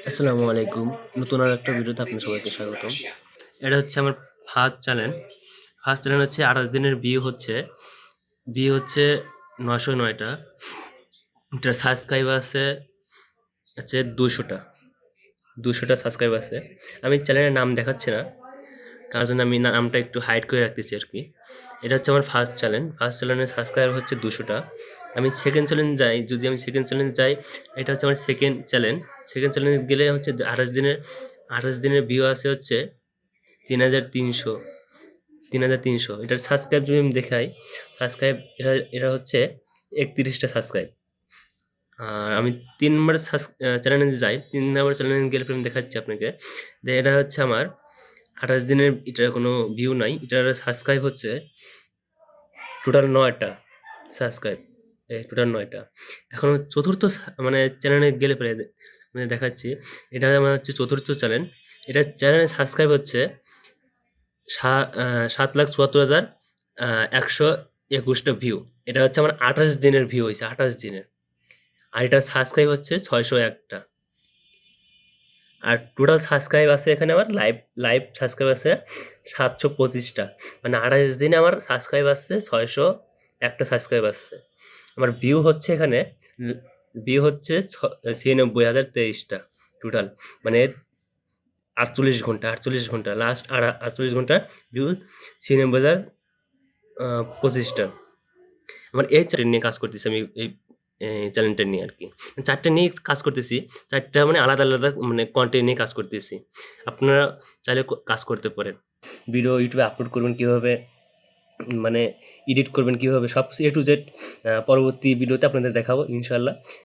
আসসালামু আলাইকুম। নতুন আরেকটা ভিডিওতে আপনার সবাইকে স্বাগতম। এটা হচ্ছে আমার ফার্স্ট চ্যানেল। ফার্স্ট চ্যানেল হচ্ছে ২৮ দিনের ভিউ হচ্ছে ৯০৯ টা। এটার সাবস্ক্রাইব আছে ২০০ টা সাবস্ক্রাইব আছে। আমি চ্যানেলের নাম দেখাচ্ছি না, কার জন্য আমি নামটা একটু হাইড করে রাখতেছি আরকি। এটা হচ্ছে আমার ফার্স্ট চ্যানেল। ফার্স্ট চ্যানেলের সাবস্ক্রাইব হচ্ছে ২০০ টা। যদি আমি সেকেন্ড চ্যালেঞ্জ যাই, এটা হচ্ছে আমার সেকেন্ড চ্যালেঞ্জ। সেকেন্ড চ্যালেঞ্জ গেলে হচ্ছে ২৮ দিনের ভিউ আছে হচ্ছে ৩৩০০। ৩৩০০ এটার সাবস্ক্রাইব যদি আমি দেখাই, সাবস্ক্রাইব এরা হচ্ছে ৩১ টা সাবস্ক্রাইব। আর আমি ৩ নম্বর চ্যানেলে যাই, ৩ নম্বর চ্যানেলে গেলে আমি দেখাচ্ছি আপনাকে যে এটা হচ্ছে আমার ২৮ দিনের, এটার কোনো ভিউ নাই। এটার সাবস্ক্রাইব হচ্ছে টোটাল ৯ টা সাবস্ক্রাইব। টোটাল ৯ টা। এখন চতুর্থ মানে চ্যানেলে গেলে পরে মানে দেখাচ্ছি, এটা আমার হচ্ছে চতুর্থ চ্যানেল। এটার চ্যানেলের সাবস্ক্রাইব হচ্ছে ৭,৭২,১২১ টা ভিউ। এটা হচ্ছে আমার ২৮ দিনের ভিউ হইছে, ২৮ দিনের। আর এটার সাবস্ক্রাইব হচ্ছে ৬০১ টা। আর টোটাল সাবস্ক্রাইব আছে এখানে আমার লাইভ সাবস্ক্রাইব আছে ৭২৫ টা। মানে ২৮ দিনে আমার সাবস্ক্রাইব আসছে ৬০১ টা সাবস্ক্রাইব আসছে। আমার ভিউ হচ্ছে ৯৬,০২৩ টা টোটাল। মানে ৪৮ ঘন্টা লাস্ট ৪৮ ঘন্টা ভিউ ৯৬,০২৫ টা। আমার এই চ্যানেল নিয়ে কাজ করতেছি আমি, এই চ্যানেলটা নিয়ে আরকি। ৪ টা নিয়েই কাজ করতেছি। ৪ টা মানে আলাদা মানে কনটেন্ট নিয়ে কাজ করতেছি। আপনারা চাইলে কাজ করতে পারেন। ভিডিও YouTube এ আপলোড করবেন কিভাবে, মানে এডিট করবেন কিভাবে, সব A to Z পরবর্তী ভিডিওতে আপনাদের দেখাবো ইনশাআল্লাহ।